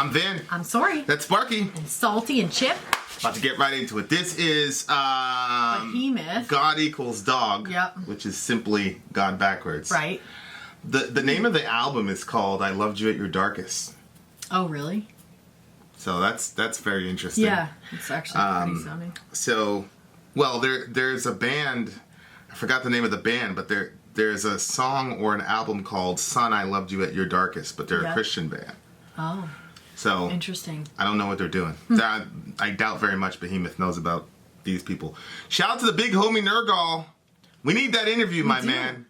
I'm Vin. I'm Sori. That's Sparky. And Salty and Chip. About to get right into it. This is Behemoth. God equals dog. Yep. Which is simply God backwards. Right. The name of the album is called I Loved You at Your Darkest. Oh, really? So that's very interesting. Yeah, it's actually pretty sounding. So, well, there's a band. I forgot the name of the band, but there's a song or an album called Son, I Loved You at Your Darkest, but they're a Christian band. Oh. So Interesting. I don't know what they're doing. I doubt very much Behemoth knows about these people. Shout out to the big homie Nergal. We need that interview, my man.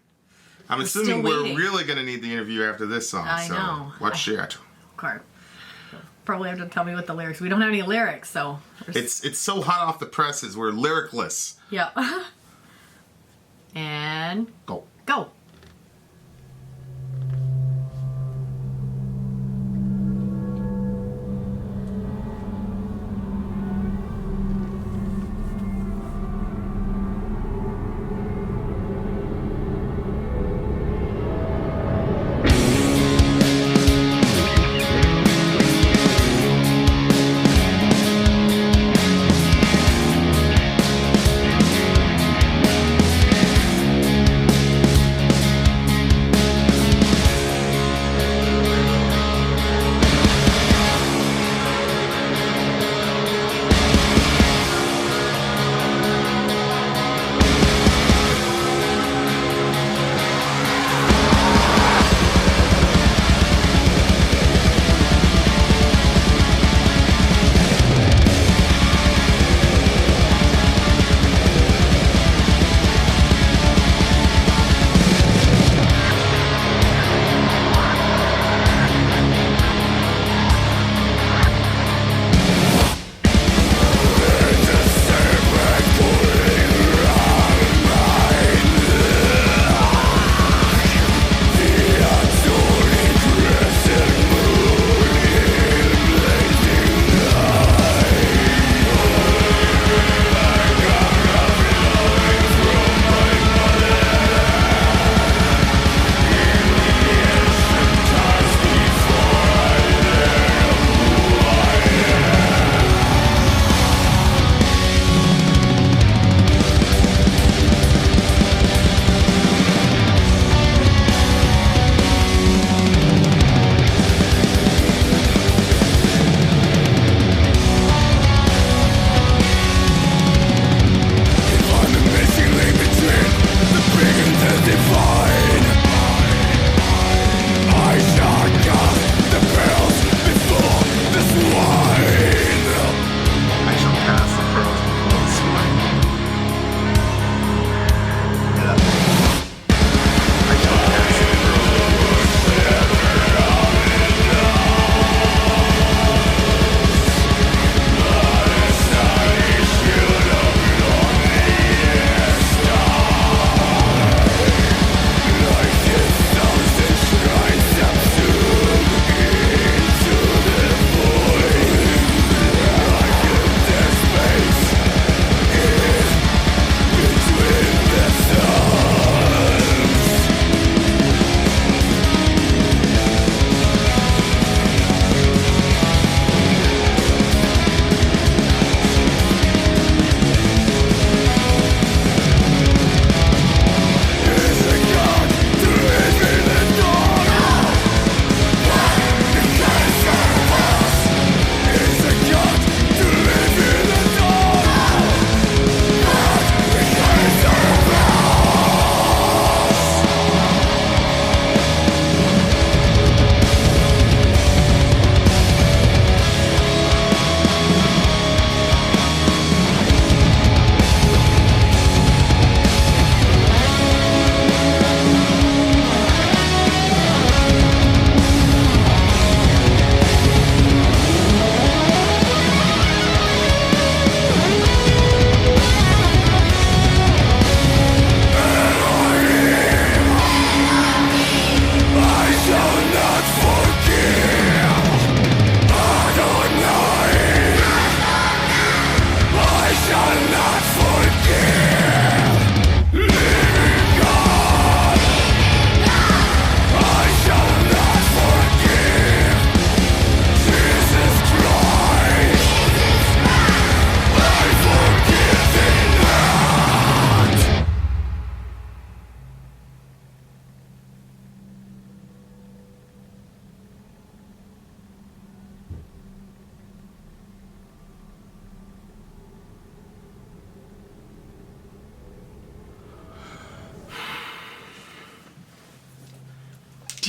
I'm assuming we're really going to need the interview after this song. I know. Watch it. Okay. Probably have to tell me what the lyrics. We don't have any lyrics, so it's so hot off the presses. We're lyricless. Yeah. And go.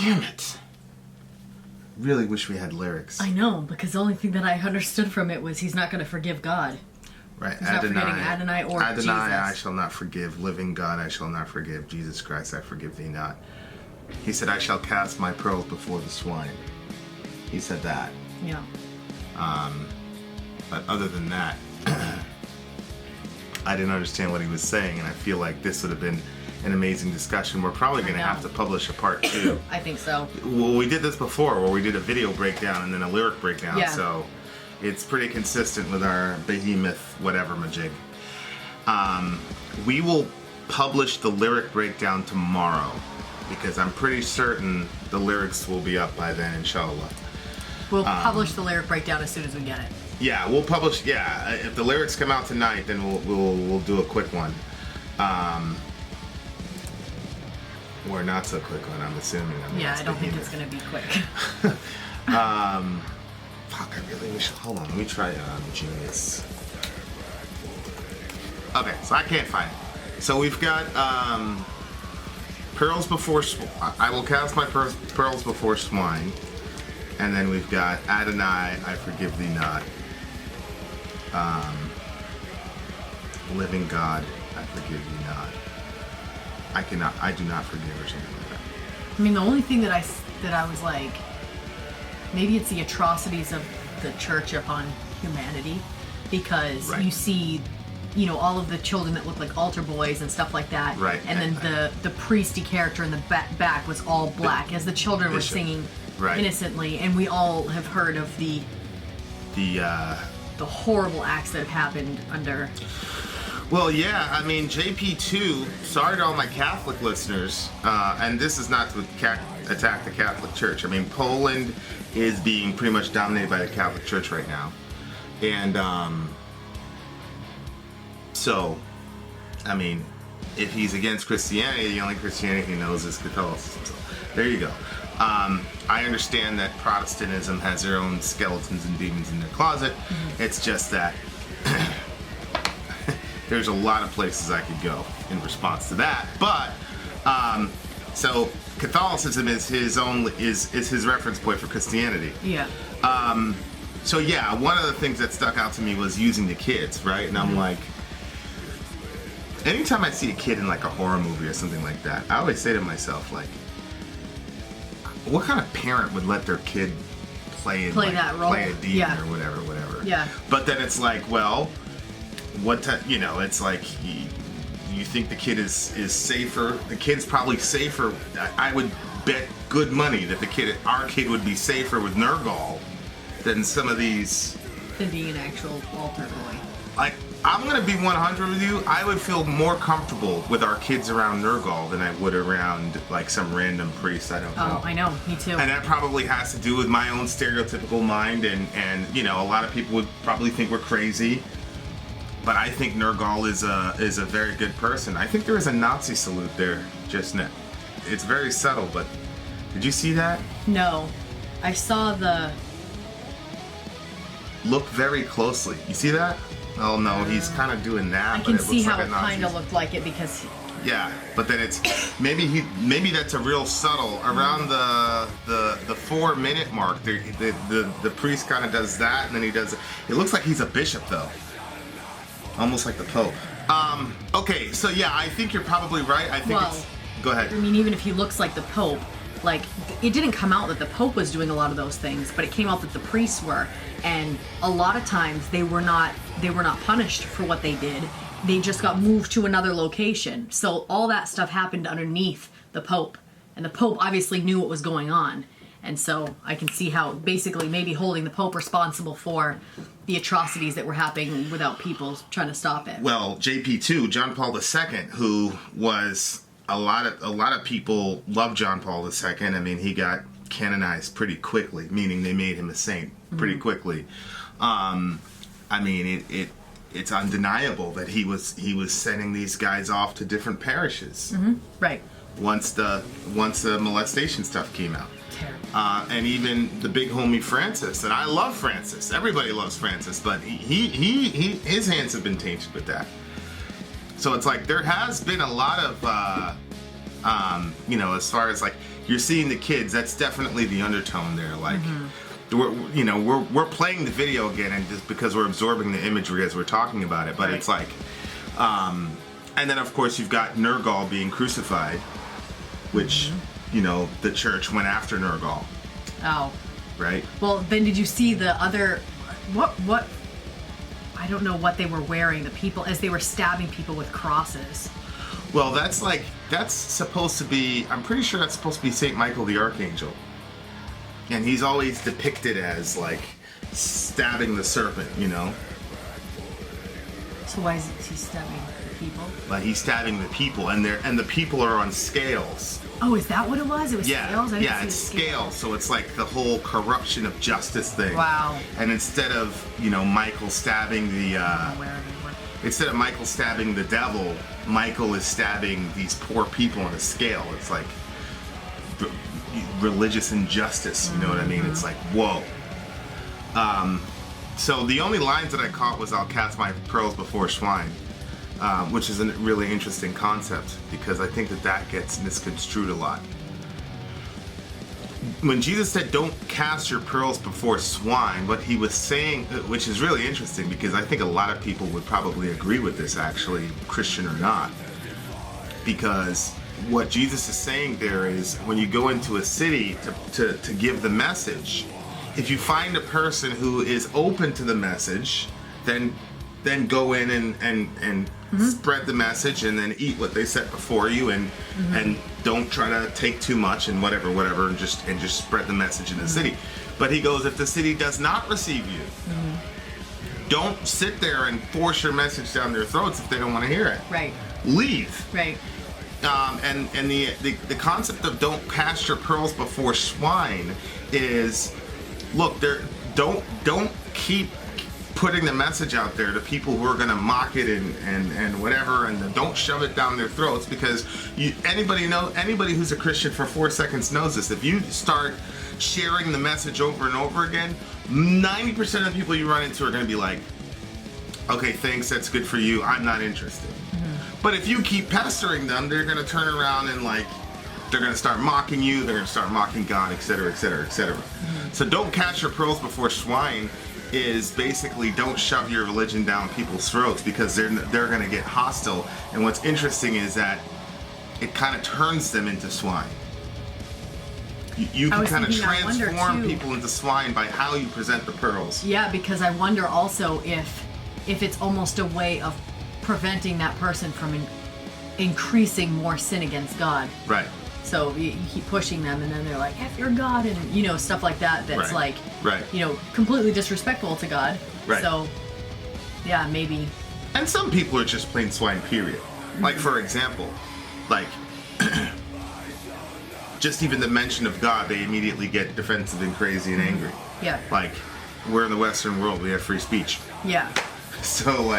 Damn it. Really wish we had lyrics. I know, because the only thing that I understood from it was he's not going to forgive God. Right. He's not forgetting Adonai or Adonai, Jesus. I shall not forgive. Living God, I shall not forgive. Jesus Christ, I forgive thee not. He said, I shall cast my pearls before the swine. He said that. Yeah. But other than that, I didn't understand what he was saying, and I feel like this would have been an amazing discussion. We're probably going to have to publish a part 2. I think so. Well, we did this before, where we did a video breakdown and then a lyric breakdown, Yeah. so it's pretty consistent with our Behemoth whatever majig. We will publish the lyric breakdown tomorrow, because I'm pretty certain the lyrics will be up by then, inshallah. We'll publish the lyric breakdown as soon as we get it. Yeah, we'll publish. Yeah, if the lyrics come out tonight, then we'll do a quick one, or not so quick one. I'm assuming. Yeah, I don't think it's gonna be quick. Fuck, I really wish. Hold on, let me try Genius. Okay, so I can't find it. So we've got pearls before. I will cast my pearls before swine, and then we've got Adonai, I forgive thee not. Living God, I forgive thee not. I do not forgive, or something like that. I mean, the only thing that I was like, maybe it's the atrocities of the church upon humanity, because Right. you see, you know, all of the children that look like altar boys and stuff like that. Right. And then the priesty character in the back was all black, as the children were Bishop. singing Right. innocently, and we all have heard of the horrible acts that have happened under. Well, yeah, I mean, JP2, sorry to all my Catholic listeners, and this is not to attack the Catholic Church. I mean, Poland is being pretty much dominated by the Catholic Church right now. And so, I mean, if he's against Christianity, the only Christianity he knows is Catholicism. So, there you go. I understand that Protestantism has their own skeletons and demons in their closet. Mm-hmm. It's just that there's a lot of places I could go in response to that. But so Catholicism is his reference point for Christianity. Yeah. So yeah, one of the things that stuck out to me was using the kids, right? And I'm like, anytime I see a kid in like a horror movie or something like that, I always say to myself, like, what kind of parent would let their kid play that role? play a demon Yeah. or whatever? Yeah. But then it's like, well, it's like you think the kid is safer. The kid's probably safer. I would bet good money that our kid would be safer with Nergal than some of these. Than being an actual altar boy. Like, I'm gonna be 100 with you. I would feel more comfortable with our kids around Nergal than I would around like some random priest I don't know. Oh, I know, me too. And that probably has to do with my own stereotypical mind, and you know, a lot of people would probably think we're crazy. But I think Nergal is a very good person. I think there is a Nazi salute there just now. It's very subtle, but did you see that? No, I saw the. Look very closely. You see that? Oh no, he's kind of doing that. I but can it see looks how like a it kind of Nazi. looked like it because. Yeah, but then it's maybe that's a real subtle around the 4-minute mark. The priest kind of does that, and then he does. It looks like he's a bishop though, almost like the Pope. Okay, so yeah, I think you're probably right. I think it's. Go ahead. I mean, even if he looks like the Pope, like it didn't come out that the Pope was doing a lot of those things, but it came out that the priests were, and a lot of times they were not punished for what they did. They just got moved to another location. So all that stuff happened underneath the Pope, and the Pope obviously knew what was going on. And so I can see how basically maybe holding the Pope responsible for the atrocities that were happening without people trying to stop it. Well, JP2, John Paul II, who was a lot of people love John Paul II. I mean, he got canonized pretty quickly, meaning they made him a saint pretty quickly. I mean, it's undeniable that he was sending these guys off to different parishes. Mm-hmm. Right. Once the molestation stuff came out. And even the big homie Francis, and I love Francis. Everybody loves Francis, but his hands have been tainted with that. So it's like there has been a lot of You know, as far as like you're seeing the kids, that's definitely the undertone there. Like, we're playing the video again, and just because we're absorbing the imagery as we're talking about it. But it's like, and then of course you've got Nergal being crucified, which you know the church went after Nergal. Oh. Right. Well, then did you see the other? What? I don't know what they were wearing. The people as they were stabbing people with crosses. Well, that's supposed to be, I'm pretty sure that's supposed to be Saint Michael the Archangel. And he's always depicted as like stabbing the serpent, you know? So why is he stabbing the people? Like he's stabbing the people, and the people are on scales. Oh, is that what it was? It was scales? It's scales. So it's like the whole corruption of justice thing. Wow. And instead of, you know, Michael stabbing instead of Michael stabbing the devil, Michael is stabbing these poor people on a scale. It's like religious injustice, you know what I mean? It's like, whoa. So the only lines that I caught was, I'll cast my pearls before swine, which is a really interesting concept, because I think that gets misconstrued a lot. When Jesus said, don't cast your pearls before swine, what he was saying, which is really interesting, because I think a lot of people would probably agree with this, actually, Christian or not. Because what Jesus is saying there is, when you go into a city to give the message, if you find a person who is open to the message, then go in and spread the message, and then eat what they set before you, and don't try to take too much, and whatever, and just spread the message in the city. But he goes, if the city does not receive you, don't sit there and force your message down their throats if they don't want to hear it. Right. Leave. Right. And the concept of don't cast your pearls before swine is, look, don't keep putting the message out there to people who are going to mock it and whatever, and don't shove it down their throats, because anybody who's a Christian for 4 seconds knows this. If you start sharing the message over and over again, 90% of the people you run into are going to be like, okay, thanks, that's good for you, I'm not interested. But if you keep pestering them, they're going to turn around and they're going to start mocking you, they're going to start mocking God, etc., etc., etc. So don't cast your pearls before swine is basically, don't shove your religion down people's throats, because they're going to get hostile. And what's interesting is that it kind of turns them into swine. You can kind of transform people into swine by how you present the pearls. Yeah, because I wonder also if it's almost a way of preventing that person from increasing more sin against God. Right. So you keep pushing them, and then they're like, F your God, and stuff like that. That's right. Completely disrespectful to God. Right. So, yeah, maybe. And some people are just plain swine, period. Like, for example, just even the mention of God, they immediately get defensive and crazy and angry. Yeah. Like, we're in the Western world, we have free speech. Yeah. So,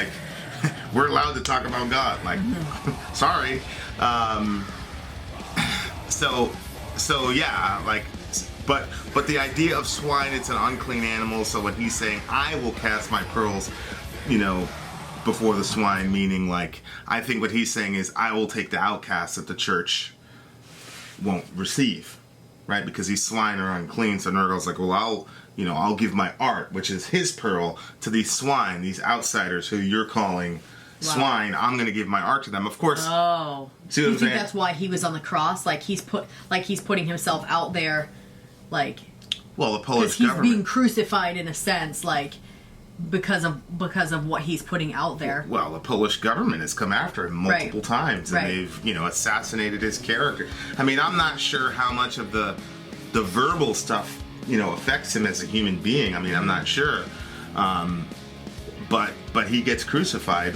we're allowed to talk about God. Sorry. So yeah, but the idea of swine, it's an unclean animal. So when he's saying, I will cast my pearls, before the swine, meaning I think what he's saying is, I will take the outcasts that the church won't receive, right? Because these swine are unclean. So Nergal's like, well, I'll give my art, which is his pearl, to these swine, these outsiders who you're calling swine. I'm going to give my art to them. Of course. Oh. Do you think that's why he was on the cross? He's putting himself out there, well, the Polish government. Because he's being crucified in a sense, because of what he's putting out there. Well, the Polish government has come after him multiple times, and they've, assassinated his character. I mean, I'm not sure how much of the verbal stuff, affects him as a human being. I mean, I'm not sure. But he gets crucified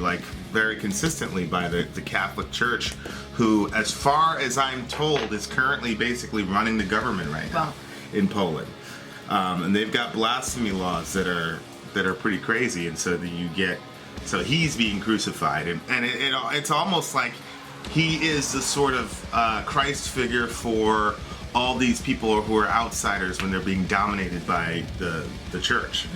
very consistently by the Catholic Church, who, as far as I'm told, is currently basically running the government right now in Poland. And they've got blasphemy laws that are pretty crazy, and so so he's being crucified, and it's almost like he is the sort of Christ figure for all these people who are outsiders when they're being dominated by the church.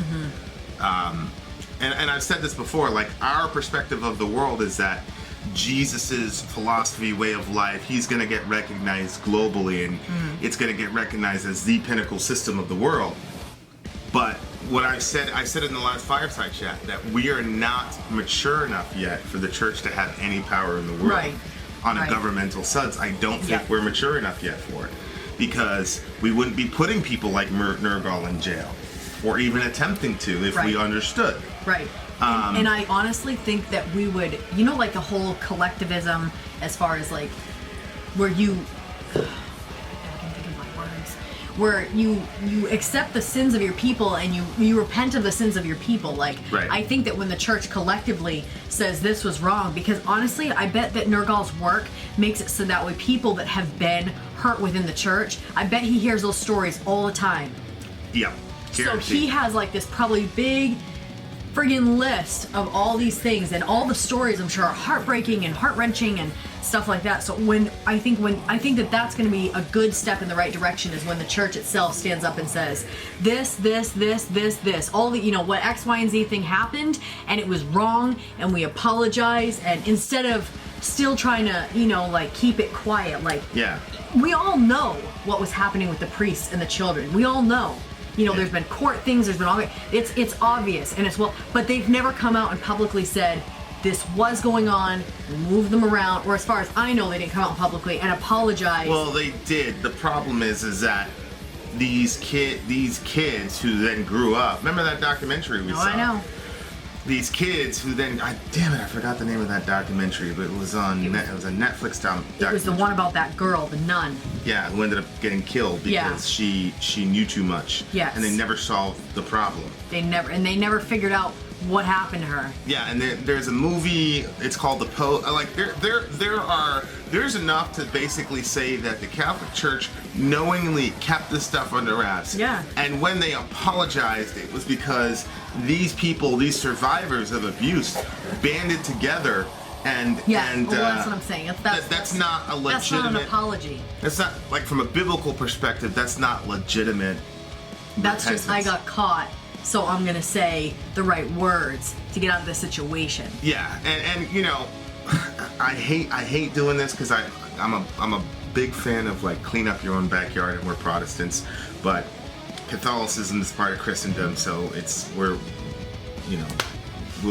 And I've said this before, our perspective of the world is that Jesus's philosophy, way of life, he's going to get recognized globally, and it's going to get recognized as the pinnacle system of the world. But what I said in the last fireside chat, that we are not mature enough yet for the church to have any power in the world. Right. On a governmental sense, I don't think we're mature enough yet for it, because we wouldn't be putting people like Nergal in jail, or even attempting to, if we understood. Right. And I honestly think that we would, like the whole collectivism, as far as like where you, I can't think of my words, where you accept the sins of your people and you repent of the sins of your people. Like, I think that when the church collectively says this was wrong, because honestly, I bet that Nergal's work makes it so that way people that have been hurt within the church, I bet he hears those stories all the time. Yeah. So he has like this probably big friggin' list of all these things, and all the stories I'm sure are heartbreaking and heart-wrenching and stuff like that. So I think that that's going to be a good step in the right direction, is when the church itself stands up and says this, all the, what X, Y, and Z thing happened, and it was wrong, and we apologize, and instead of still trying to, keep it quiet, we all know what was happening with the priests and the children. We all know. There's been court things, there's been all that. It's obvious, and but they've never come out and publicly said this was going on, move them around, or as far as I know, they didn't come out publicly and apologize. Well, they did. The problem is that these kids who then grew up. Remember that documentary we saw? I know. These kids who then, damn it, I forgot the name of that documentary, but it was on. It was a Netflix documentary. It was the one about that girl, the nun. Yeah, who ended up getting killed because she knew too much. Yes. And they never solved the problem. They never figured out what happened to her. Yeah, and there's a movie. It's called The Post. There's enough to basically say that the Catholic Church knowingly kept this stuff under wraps. Yeah. And when they apologized, it was because these people, these survivors of abuse, banded together and that's what I'm saying. That's not a legitimate. That's not an apology. That's not, like, from a biblical perspective. That's not legitimate. That's repentance. Just I got caught, so I'm gonna say the right words to get out of this situation. Yeah, and I hate doing this because I'm a big fan of, like, clean up your own backyard, and we're Protestants, but Catholicism is part of Christendom, so we'll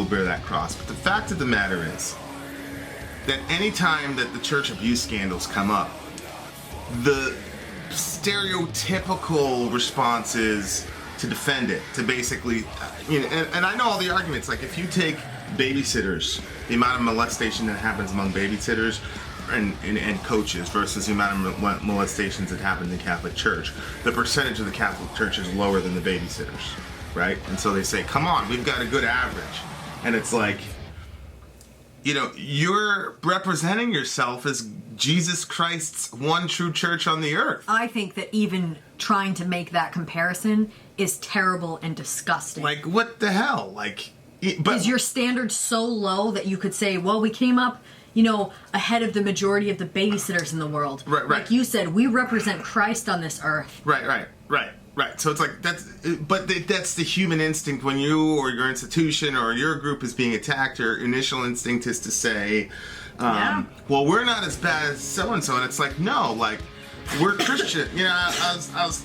bear that cross. But the fact of the matter is that any time that the church abuse scandals come up, the stereotypical response is to defend it, to basically, and I know all the arguments. Like, if you take babysitters, the amount of molestation that happens among babysitters and coaches versus the amount of molestations that happen in the Catholic Church, the percentage of the Catholic Church is lower than the babysitters, right? And so they say, come on, we've got a good average. And it's like, you're representing yourself as Jesus Christ's one true church on the earth. I think that even trying to make that comparison is terrible and disgusting. Like, what the hell? Is your standard so low that you could say, well, we came up, ahead of the majority of the babysitters in the world. Right. Like you said, we represent Christ on this earth. Right. So it's like, that's the human instinct when you or your institution or your group is being attacked. Your initial instinct is to say, well, we're not as bad as so-and-so. And it's like, no, like, we're Christian. I was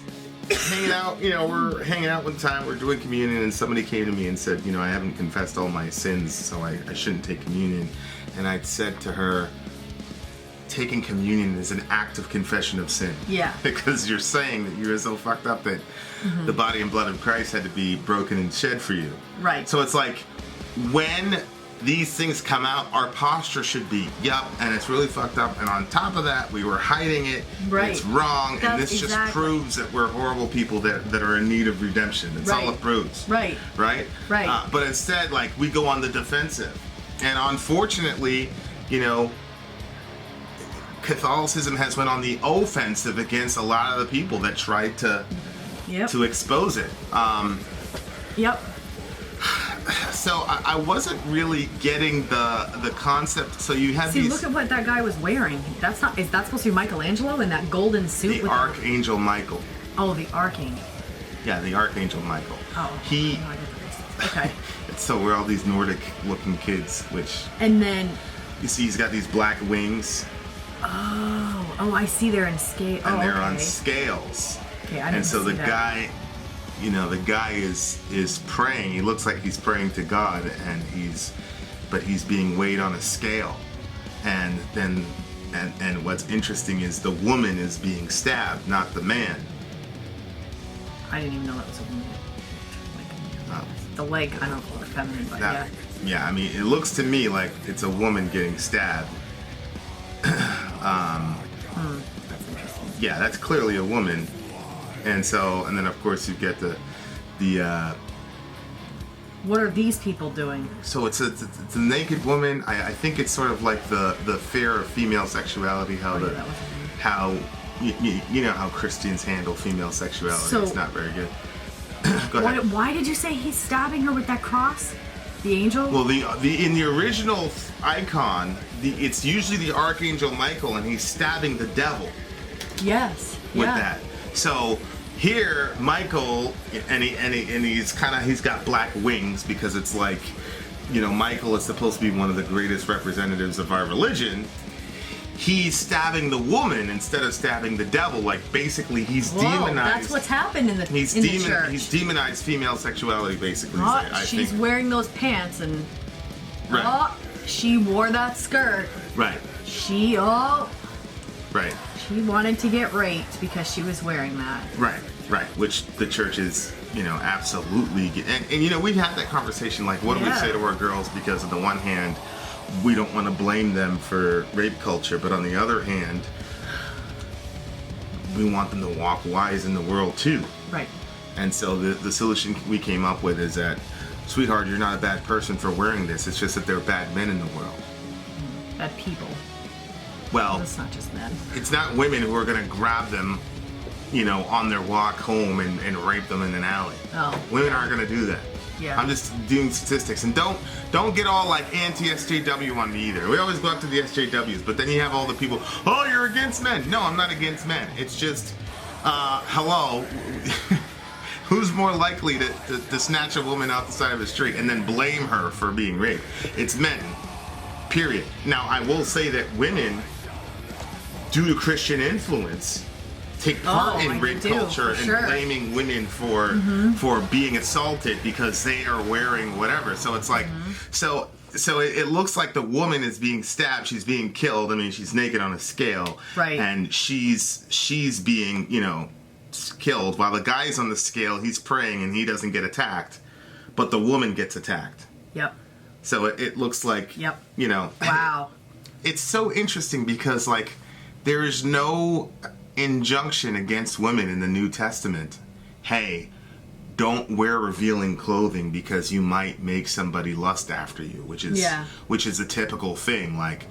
hanging out, we're hanging out one time, we're doing communion, and somebody came to me and said, I haven't confessed all my sins, so I shouldn't take communion. And I said to her, taking communion is an act of confession of sin. Yeah. Because you're saying that you were so fucked up that the body and blood of Christ had to be broken and shed for you. Right. So it's like, when these things come out, our posture should be, yup, and it's really fucked up, and on top of that, we were hiding it, right. It's wrong, and this just proves that we're horrible people that are in need of redemption. That's all it proves. Right. Right? Right. But instead, like, we go on the defensive. And unfortunately, Catholicism has went on the offensive against a lot of the people that tried to expose it. Yep. So I wasn't really getting the concept. So you had these. Look at what that guy was wearing. Is that supposed to be Michelangelo in that golden suit? The Archangel Michael. Oh, the Archangel. Yeah, the Archangel Michael. Oh. He. Okay. So we're all these Nordic-looking kids, which. And then You see, he's got these black wings. Oh, I see. They're in scale. And they're okay. on scales. Okay, I didn't And so see the that. guy, the guy is praying. He looks like he's praying to God, but he's being weighed on a scale. And then, and what's interesting is the woman is being stabbed, not the man. I didn't even know that was a woman. The leg kind of looked feminine, but yeah. Yeah, I mean, it looks to me like it's a woman getting stabbed. That's interesting. Yeah, that's clearly a woman. And then of course you get the What are these people doing? so it's a naked woman. I think it's sort of like the fear of female sexuality, how Oh, yeah, that was how you know how Christians handle female sexuality. So- It's not very good. Go ahead. Why did you say he's stabbing her with that cross? The angel? Well, in the original icon, it's usually the Archangel Michael, and he's stabbing the devil Yes. with yeah. that. So here, Michael, he's got black wings because it's like, Michael is supposed to be one of the greatest representatives of our religion. He's stabbing the woman instead of stabbing the devil. Like basically, he's Whoa, demonized. that's what's happened in the He's church. He's demonized female sexuality, basically. Oh, I she's think. wearing those pants and Right. oh, she wore that skirt. Right. She Right. she wanted to get raped because she was wearing that. Right. Which the church is, absolutely. And we've had that conversation. Like, what do we Yeah. say to our girls? Because on the one hand, we don't want to blame them for rape culture, but on the other hand, we want them to walk wise in the world too. Right. And so the solution we came up with is that, sweetheart, you're not a bad person for wearing this. It's just that there are bad men in the world. Bad people. Well, That's not just men. it's not women who are going to grab them, on their walk home and rape them in an alley. Oh. Women aren't going to do that. Yeah. I'm just doing statistics. And don't get all like anti-SJW on me either. We always go after the SJWs, but then you have all the people, oh, you're against men. No, I'm not against men. It's just, hello. Who's more likely to snatch a woman out the side of the street and then blame her for being raped? It's men. Period. Now, I will say that women, due to Christian influence, take part in rape culture and blaming women for being assaulted because they are wearing whatever. So it's like, so it looks like the woman is being stabbed. She's being killed. I mean, she's naked on a scale, Right. And she's being killed while the guy's on the scale. He's praying and he doesn't get attacked, but the woman gets attacked. Yep. So it looks like, Yep. Wow. It's so interesting because, like, there is no injunction against women in the New Testament. Hey, don't wear revealing clothing because you might make somebody lust after you, which is a typical thing. Like,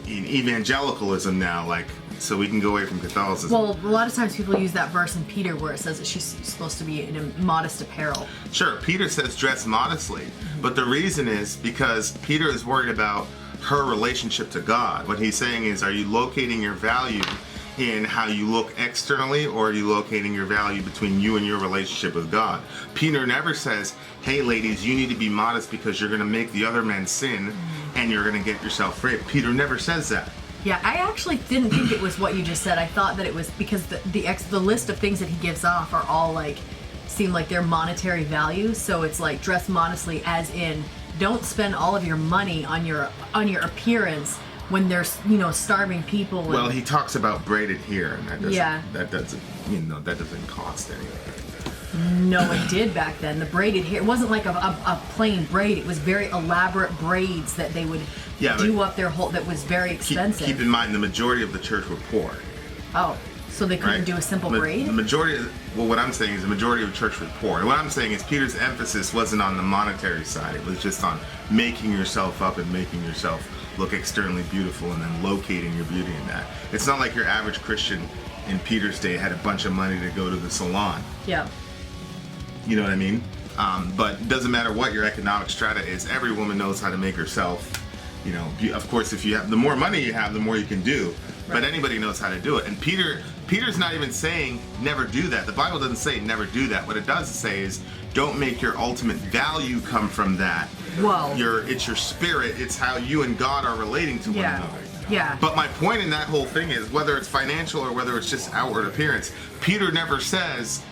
in evangelicalism now, like, so we can go away from Catholicism. Well, a lot of times people use that verse in Peter where it says that she's supposed to be in modest apparel. Sure, Peter says dress modestly, but the reason is because Peter is worried about her relationship to God. What he's saying is, are you locating your value in how you look externally, or are you locating your value between you and your relationship with God? Peter never says, hey ladies, you need to be modest because you're going to make the other men sin and you're going to get yourself raped. Peter never says that. Yeah, I actually didn't think it was what you just said. I thought that it was because the list of things that he gives off are all like, seem like they're monetary value. So it's like dress modestly, as in don't spend all of your money on your appearance when there's starving people. And, Well, he talks about braided hair, and that doesn't that doesn't cost anything. No, it did back then. The braided hair, it wasn't like a plain braid. It was very elaborate braids that they would do up their whole. That was very expensive. Keep in mind, the majority of the church were poor. Oh, so they couldn't Right? do a simple braid? The majority, what I'm saying is the majority of the church were poor. And what I'm saying is Peter's emphasis wasn't on the monetary side. It was just on making yourself up and making yourself look externally beautiful and then locating your beauty in that. It's not like your average Christian in Peter's day had a bunch of money to go to the salon. Yeah. You know what I mean? But it doesn't matter what your economic strata is. Every woman knows how to make herself, of course, if you have, the more money you have, the more you can do. But anybody knows how to do it. And Peter's not even saying never do that. The Bible doesn't say never do that. What it does say is don't make your ultimate value come from that. Whoa. It's your spirit. It's how you and God are relating to one another. Yeah. But my point in that whole thing is, whether it's financial or whether it's just outward appearance, Peter never says,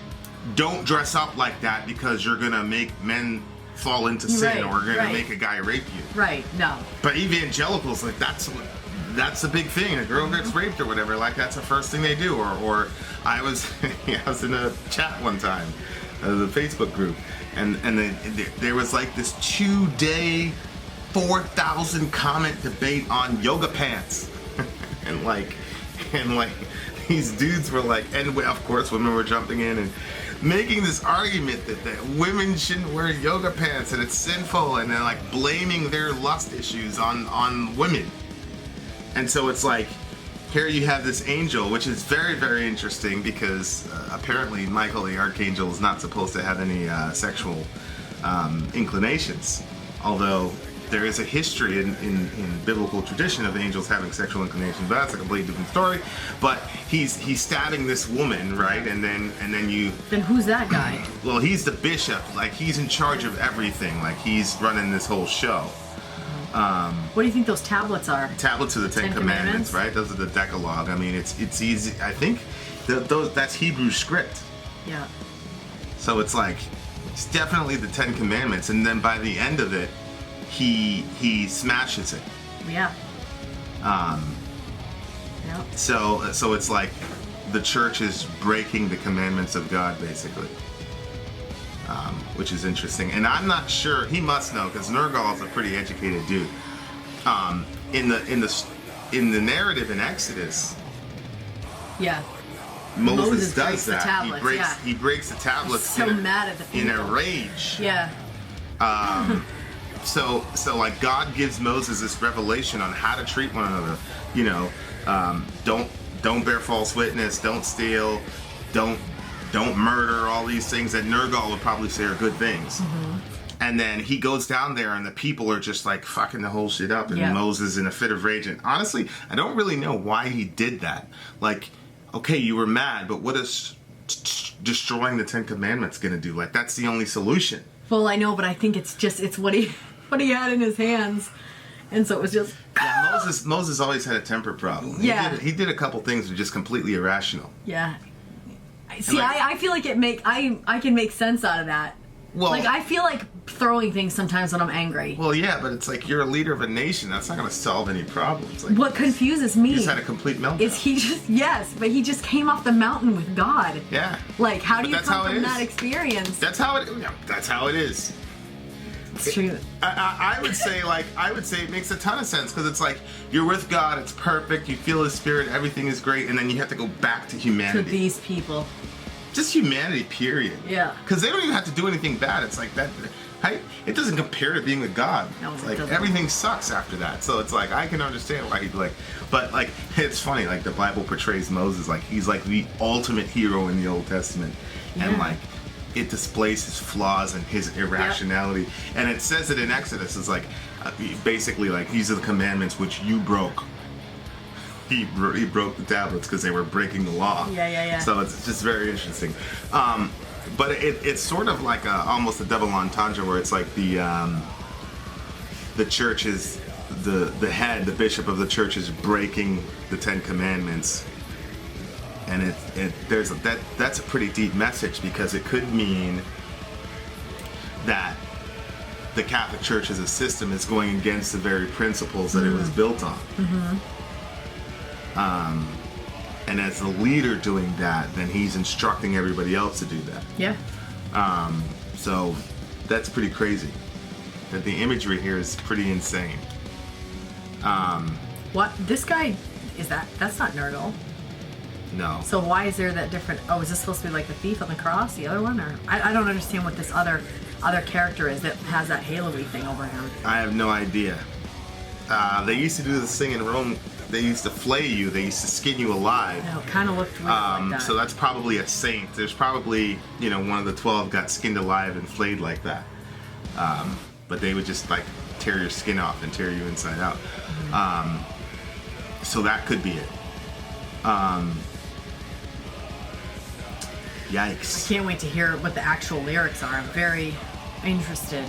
don't dress up like that because you're going to make men fall into sin or going to make a guy rape you. Right, no. But evangelicals, like, that's a big thing. A girl gets raped or whatever, like, that's the first thing they do. Or I was in a chat one time, the Facebook group, and there was like this 2-day 4,000 comment debate on yoga pants. and like these dudes were like, and of course women were jumping in and making this argument that women shouldn't wear yoga pants and it's sinful, and then like blaming their lust issues on women. And so it's like, here you have this angel, which is very, very interesting because apparently Michael the Archangel is not supposed to have any sexual inclinations, although there is a history in biblical tradition of angels having sexual inclinations, but that's a completely different story. But he's stabbing this woman, right? And then Then who's that guy? Well, he's the bishop. Like, he's in charge of everything. Like, he's running this whole show. What do you think those tablets are? Tablets of the Ten Commandments, right? Those are the Decalogue. I mean, it's easy. I think that's Hebrew script. Yeah. So it's like, it's definitely the Ten Commandments, and then by the end of it, he smashes it. Yeah. Yeah. So it's like the church is breaking the commandments of God, basically, which is interesting. And I'm not sure, he must know because Nergal's a pretty educated dude. In the narrative in Exodus, yeah, Moses does that. Tablets, he breaks the tablets. So mad at the people. In a rage. Yeah. So like God gives Moses this revelation on how to treat one another. You know, don't bear false witness, don't steal, don't murder, all these things that Nergal would probably say are good things. Mm-hmm. And then he goes down there and the people are just like fucking the whole shit up, and Moses in a fit of rage. And honestly, I don't really know why he did that. Like, okay, you were mad, but what is destroying the Ten Commandments gonna do? Like, that's the only solution. Well, I know, but I think it's what he had in his hands, and so it was just. Yeah, Moses always had a temper problem. Yeah, he did a couple things that were just completely irrational. Yeah. See, like, I feel like I can make sense out of that. Well, like, I feel like throwing things sometimes when I'm angry. Well, yeah, but it's like, you're a leader of a nation. That's not going to solve any problems. Like, what confuses me? He just had a complete meltdown. Is he just but he just came off the mountain with God. Yeah. Like, how do you come from that experience? That's how it is. It's true. I would say it makes a ton of sense, because it's like, you're with God, it's perfect, you feel His Spirit, everything is great, and then you have to go back to humanity. To these people. Just humanity, period. Yeah. Because they don't even have to do anything bad. It's like that. It doesn't compare to being with God. No, it's like everything sucks after that. So it's like, I can understand why he'd be like, but like, it's funny. Like, the Bible portrays Moses like he's like the ultimate hero in the Old Testament, and like, it displays his flaws and his irrationality. Yep. And it says it in Exodus. It's like, basically like, these are the commandments which you broke. He broke the tablets because they were breaking the law. Yeah. So it's just very interesting. But it's sort of like almost a double entendre, where it's like the church is the head, the bishop of the church is breaking the Ten Commandments, and that's a pretty deep message, because it could mean that the Catholic Church as a system is going against the very principles that it was built on. Mm-hmm. And as the leader doing that, then he's instructing everybody else to do that. Yeah. So that's pretty crazy. That the imagery here is pretty insane. What? This guy, that's not Nergal. No. So why is there that different, is this supposed to be like the thief on the cross, the other one? Or I don't understand what this other character is that has that halo-y thing over him. I have no idea. They used to do this thing in Rome. They used to flay you. They used to skin you alive. No, it kind of looked weird like that. So that's probably a saint. There's probably, one of the 12 got skinned alive and flayed like that. But they would just like tear your skin off and tear you inside out. Mm-hmm. So that could be it. Yikes. I can't wait to hear what the actual lyrics are. I'm very interested.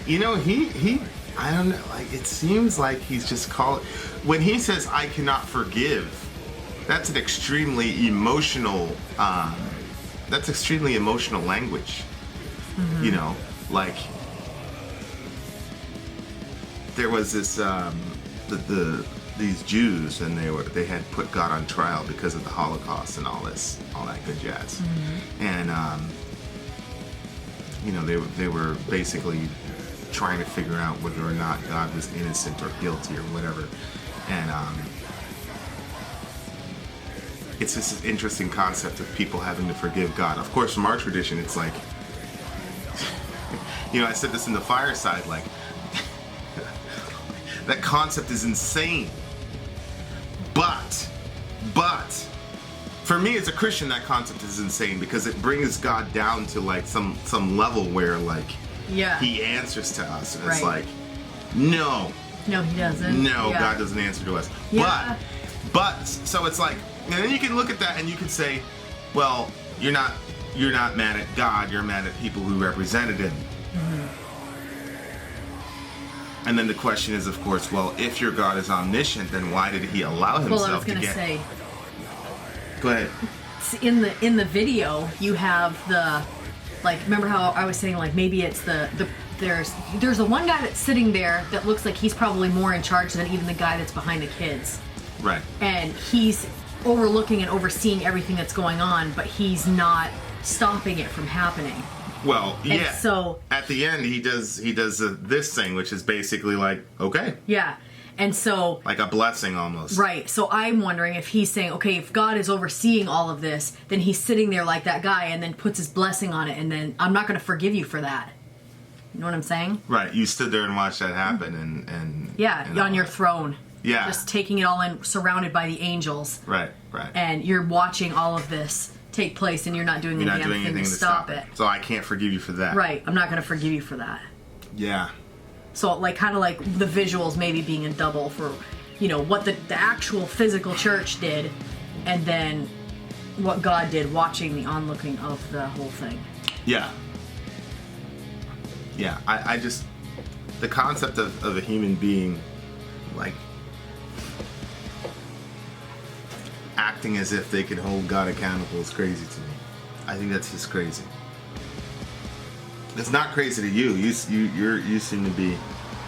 he I don't know, like it seems like he's just calling when he says I cannot forgive. That's an extremely emotional language. Mm-hmm. Like there was this these Jews, and they had put God on trial because of the Holocaust and all that good jazz. Mm-hmm. And they were basically trying to figure out whether or not God was innocent or guilty or whatever. And it's just an interesting concept of people having to forgive God. Of course, from our tradition, it's like, I said this in the fireside, like, that concept is insane. But, for me as a Christian, that concept is insane because it brings God down to like some level where like he answers to us. And it's like, no. No, he doesn't. No, God doesn't answer to us. Yeah. But, so it's like, and then you can look at that and you can say, well, you're not mad at God, you're mad at people who represented him. Mm-hmm. And then the question is, of course, well, if your God is omniscient, then why did he allow himself to get... Well, I was going to say... Go ahead. In the video, you have the... Like, remember how I was saying, like, maybe it's there's the one guy that's sitting there that looks like he's probably more in charge than even the guy that's behind the kids. Right. And he's overlooking and overseeing everything that's going on, but he's not stopping it from happening. Well, yeah. And so at the end, he does this thing, which is basically like, okay. Yeah. And so... Like a blessing almost. Right. So I'm wondering if he's saying, okay, if God is overseeing all of this, then he's sitting there like that guy and then puts his blessing on it, and then I'm not going to forgive you for that. You know what I'm saying? Right. You stood there and watched that happen and yeah, and on your throne. Yeah. Just taking it all in, surrounded by the angels. Right, right. And you're watching all of this take place and you're not doing anything to stop it. So I can't forgive you for that. Right. I'm not going to forgive you for that. Yeah. So like kind of like the visuals maybe being a double for, what the actual physical church did and then what God did watching the onlooking of the whole thing. Yeah. Yeah. I just, the concept of a human being like acting as if they could hold God accountable is crazy to me. I think that's just crazy. It's not crazy to you. You seem to be.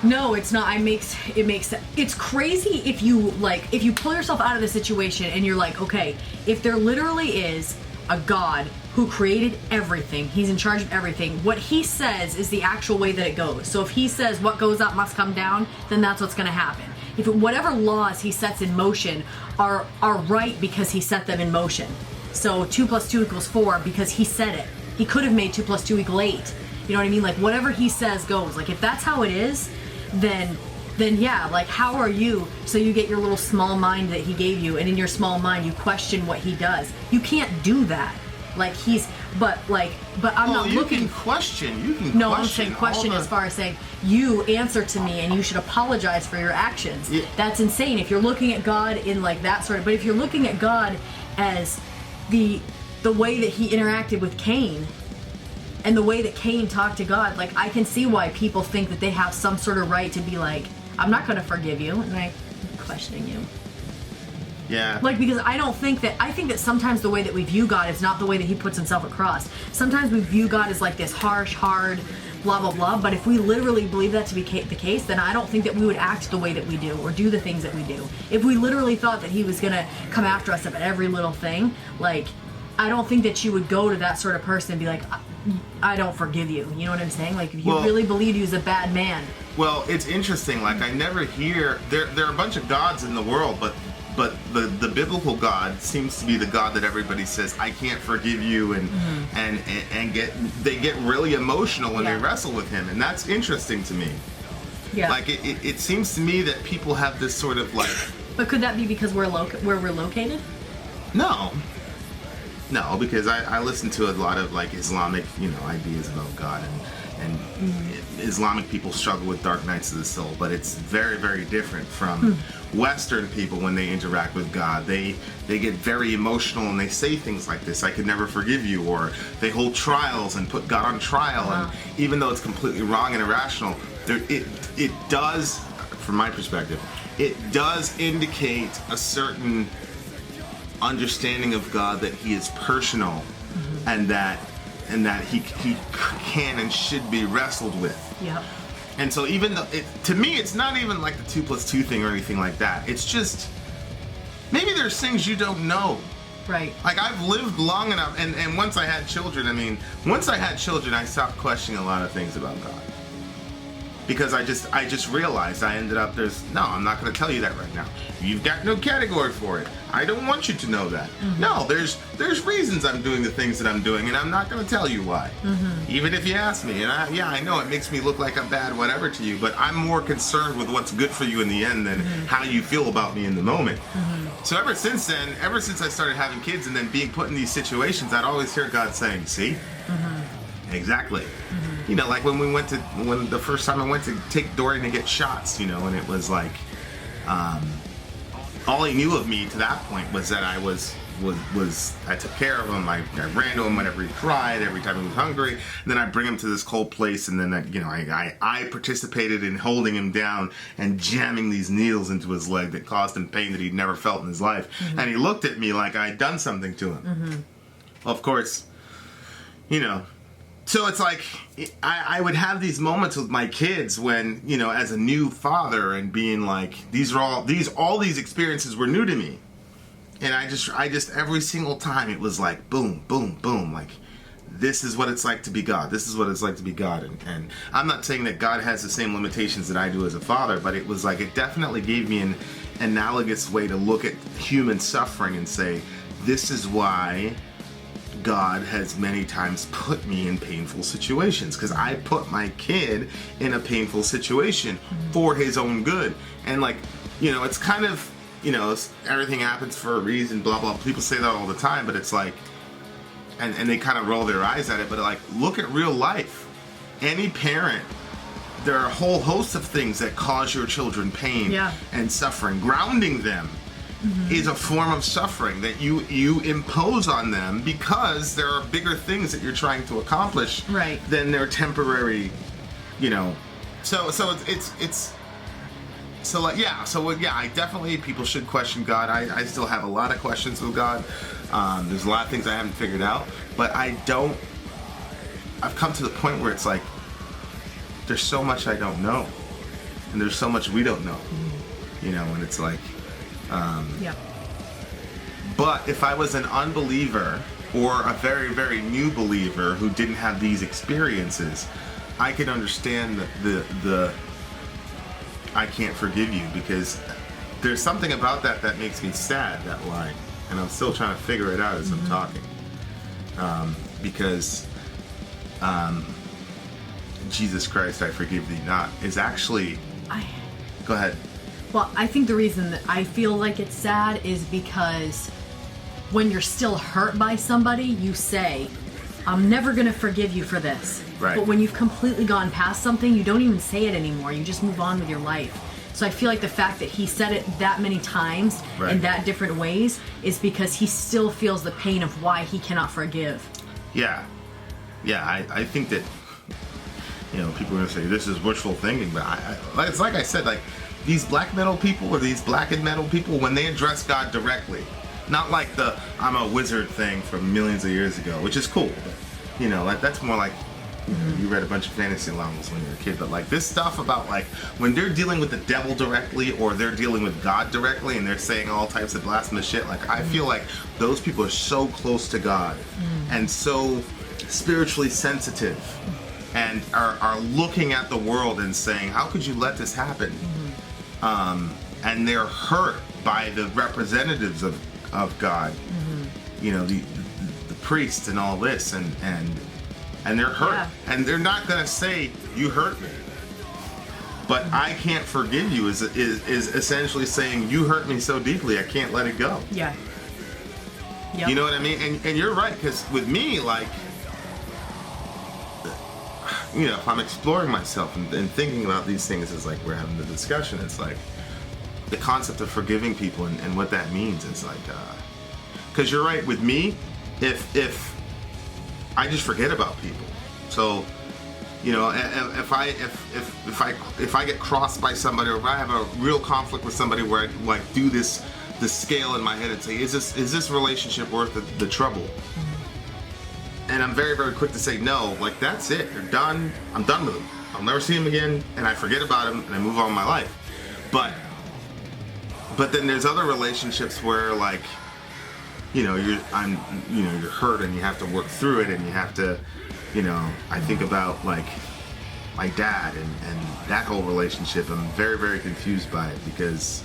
No, it's not. It's crazy if you pull yourself out of the situation and you're like, okay, if there literally is a God who created everything, he's in charge of everything, what he says is the actual way that it goes. So if he says what goes up must come down, then that's what's going to happen. If whatever laws he sets in motion are right because he set them in motion. So 2 + 2 = 4 because he said it. He could have made 2 + 2 = 8. You know what I mean? Like whatever he says goes. Like if that's how it is, then yeah, like how are you? So you get your little small mind that he gave you, and in your small mind you question what he does. You can't do that. Like but I'm not looking. You can question. No, I'm saying question as far as saying you answer to me and you should apologize for your actions. Yeah. That's insane. If you're looking at God in like that sort of, but if you're looking at God as the way that he interacted with Cain and the way that Cain talked to God, like I can see why people think that they have some sort of right to be like, I'm not going to forgive you, and I'm questioning you. Yeah. Like, because I think that sometimes the way that we view God is not the way that he puts himself across. Sometimes we view God as like this harsh, hard, blah, blah, blah. But if we literally believe that to be the case, then I don't think that we would act the way that we do or do the things that we do. If we literally thought that he was going to come after us at every little thing, like, I don't think that you would go to that sort of person and be like, I don't forgive you. You know what I'm saying? Like, if you really believe he was a bad man. Well, it's interesting. Like, I never hear... There are a bunch of gods in the world, but the biblical God seems to be the God that everybody says, I can't forgive you, and they get really emotional when they wrestle with him, and that's interesting to me. Yeah. Like, it seems to me that people have this sort of, like... But could that be because where we're located? No, because I listen to a lot of like Islamic, ideas about God, and Islamic people struggle with dark nights of the soul, but it's very, very different from Western people when they interact with God. They get very emotional and they say things like this, "I could never forgive you," or they hold trials and put God on trial, and even though it's completely wrong and irrational, it does, from my perspective, it does indicate a certain understanding of God, that he is personal, and that he can and should be wrestled with. Yep. And so even though, to me, it's not even like the 2 + 2 thing or anything like that. It's just, maybe there's things you don't know. Right. Like, I've lived long enough, and once I had children, I stopped questioning a lot of things about God. Because I just realized I'm not going to tell you that right now. You've got no category for it. I don't want you to know that. No, there's reasons I'm doing the things that I'm doing, and I'm not going to tell you why. Even if you ask me, and I know it makes me look like I'm bad, whatever to you, but I'm more concerned with what's good for you in the end than how you feel about me in the moment. So ever since I started having kids and then being put in these situations, I'd always hear God saying, "See? Exactly." You know, like when the first time I went to take Dorian to get shots, you know, and it was like, all he knew of me to that point was that I I took care of him. I ran to him whenever he cried, every time he was hungry. And then I bring him to this cold place, and then I participated in holding him down and jamming these needles into his leg that caused him pain that he'd never felt in his life. And he looked at me like I'd done something to him. Well, of course, you know. So it's like, I would have these moments with my kids when, you know, as a new father, and being like, all these experiences were new to me. And I just every single time it was like, boom, boom, boom, like, this is what it's like to be God. This is what it's like to be God. And I'm not saying that God has the same limitations that I do as a father, but it was like, it definitely gave me an analogous way to look at human suffering and say, this is why God has many times put me in painful situations, because I put my kid in a painful situation for his own good. And like, you know, it's kind of, you know, everything happens for a reason, blah, blah. People say that all the time, but it's like, and they kind of roll their eyes at it, but like, look at real life. Any parent, there are a whole host of things that cause your children pain and suffering. Grounding them is a form of suffering that you impose on them, because there are bigger things that you're trying to accomplish than their temporary, you know. So I definitely, people should question God. I still have a lot of questions with God. There's a lot of things I haven't figured out, but I've come to the point where it's like, there's so much I don't know, and there's so much we don't know, you know, and it's like, but if I was an unbeliever or a very, very new believer who didn't have these experiences, I could understand the I can't forgive you, because there's something about that makes me sad, that line, and I'm still trying to figure it out as I'm talking, because Jesus Christ, I forgive thee not, is actually, go ahead. Well, I think the reason that I feel like it's sad is because when you're still hurt by somebody, you say, "I'm never going to forgive you for this." Right. But when you've completely gone past something, you don't even say it anymore. You just move on with your life. So I feel like the fact that he said it that many times in that different ways is because he still feels the pain of why he cannot forgive. Yeah. I think that, you know, people are going to say this is wishful thinking, but it's like I said, like, these black metal people, or these blackened metal people, when they address God directly, not like the "I'm a wizard" thing from millions of years ago, which is cool, but, you know, that's more like, you know, you read a bunch of fantasy novels when you were a kid, but like this stuff about like when they're dealing with the devil directly, or they're dealing with God directly, and they're saying all types of blasphemous shit, like, I feel like those people are so close to God and so spiritually sensitive, and are looking at the world and saying, how could you let this happen? And they're hurt by the representatives of God, you know, the priests and all this, and they're hurt, and they're not gonna say, "You hurt me," but "I can't forgive you" is essentially saying, "You hurt me so deeply, I can't let it go." Yeah. Yep. You know what I mean? And you're right, because with me, like, if I'm exploring myself and thinking about these things as like we're having the discussion, it's like the concept of forgiving people and what that means is like, because you're right with me, if I just forget about people, so if I get crossed by somebody, or if I have a real conflict with somebody where I like do this scale in my head and say, is this relationship worth the trouble? And I'm very, very quick to say no. Like, that's it. They're done. I'm done with them. I'll never see them again, and I forget about them, and I move on with my life. But then there's other relationships where, like, you're hurt, and you have to work through it, and you have to, I think about like my dad and that whole relationship. I'm very, very confused by it because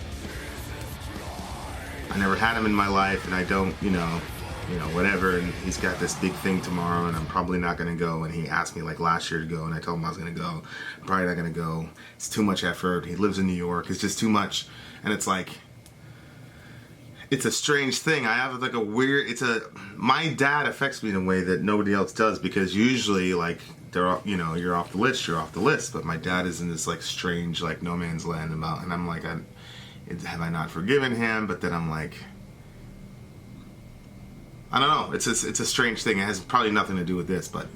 I never had him in my life, and I don't, whatever, and he's got this big thing tomorrow, and I'm probably not going to go, and he asked me like last year to go, and I told him I was going to go. I'm probably not going to go. It's too much effort. He lives in New York. It's just too much, and it's like, it's a strange thing. I have like my dad affects me in a way that nobody else does, because usually like you're off the list, but my dad is in this like strange like no man's land about, and I'm like, have I not forgiven him? But then I'm like, I don't know. It's a strange thing. It has probably nothing to do with this, but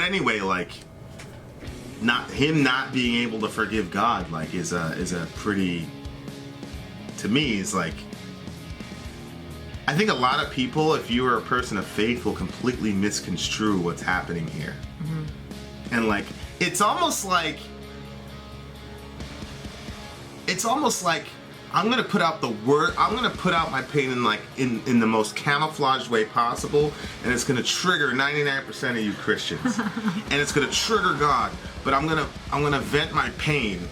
anyway, like not being able to forgive God like is a pretty, to me, is like, I think a lot of people, if you are a person of faith, will completely misconstrue what's happening here. And like it's almost like I'm gonna put out my pain in the most camouflaged way possible, and it's gonna trigger 99% of you Christians, and it's gonna trigger God. But I'm gonna vent my pain.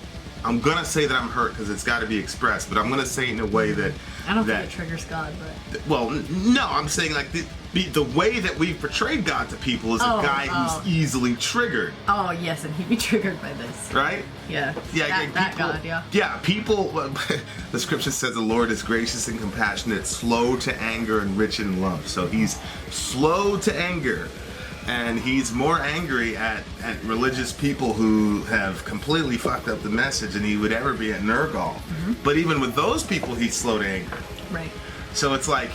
I'm gonna say that I'm hurt because it's got to be expressed, but I'm gonna say it in a way that I don't think it triggers God, but well, no, I'm saying like the way that we've portrayed God to people is a guy who's easily triggered. Oh yes, and he'd be triggered by this, right? Yeah, that God, yeah. Yeah, people. The scripture says the Lord is gracious and compassionate, slow to anger and rich in love. So he's slow to anger. And he's more angry at religious people who have completely fucked up the message than he would ever be at Nergal. But even with those people, he's slow to anger. Right. So it's like,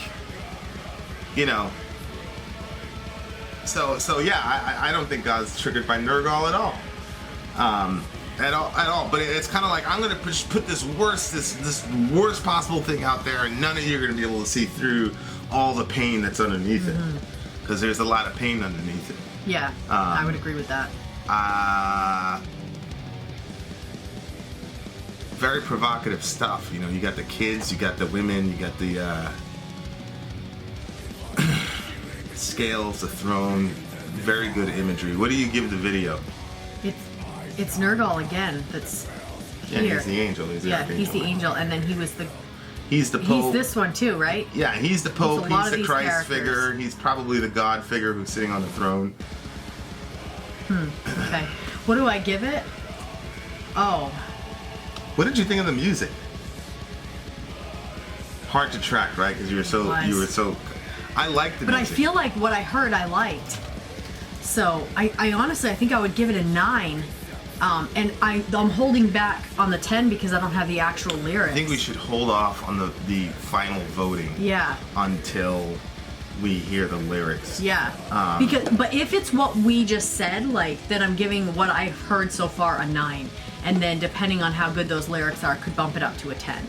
So yeah, I don't think God's triggered by Nergal at all. At all. But it's kind of like, I'm gonna just put this worst possible thing out there, and none of you are gonna be able to see through all the pain that's underneath it. Because there's a lot of pain underneath it. Yeah, I would agree with that. Very provocative stuff. You got the kids, you got the women, you got the scales, the throne. Very good imagery. What do you give the video? It's Nergal again. That's here. Yeah, he's the angel. He's the angel, and then he's the Pope. He's this one too, right? Yeah, he's the Pope. He's the Christ characters. figure. He's probably the God figure who's sitting on the throne. Okay. What do I give it? Oh. What did you think of the music? Hard to track, right? Because you were so. I liked the music. But I feel like what I heard, I liked. So I honestly, I think I would give it a 9. And I'm holding back on the 10 because I don't have the actual lyrics. I think we should hold off on the final voting. Yeah. Until we hear the lyrics. Yeah. But if it's what we just said, like, then I'm giving what I've heard so far a 9, and then depending on how good those lyrics are, could bump it up to a 10.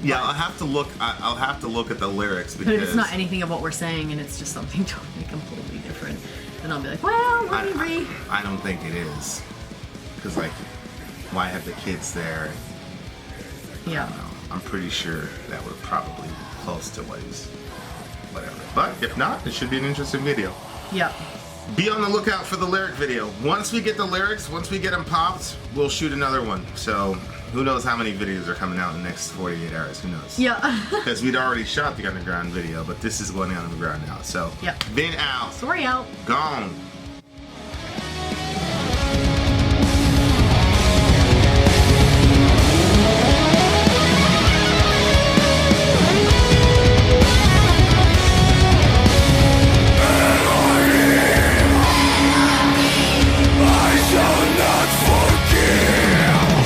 Yeah, I'll have to look. I'll have to look at the lyrics because. But if it's not anything of what we're saying, and it's just something totally completely different, then I'll be like, well, let me read. I don't think it is. Because, like, why have the kids there? Yeah. I don't know. I'm pretty sure that would probably be close to whatever. But if not, it should be an interesting video. Yep. Be on the lookout for the lyric video. Once we get the lyrics, once we get them popped, we'll shoot another one. So who knows how many videos are coming out in the next 48 hours? Who knows? Yeah. Because we'd already shot the underground video, but this is going on the ground now. So, yep. Vin out. Sori out. Gone.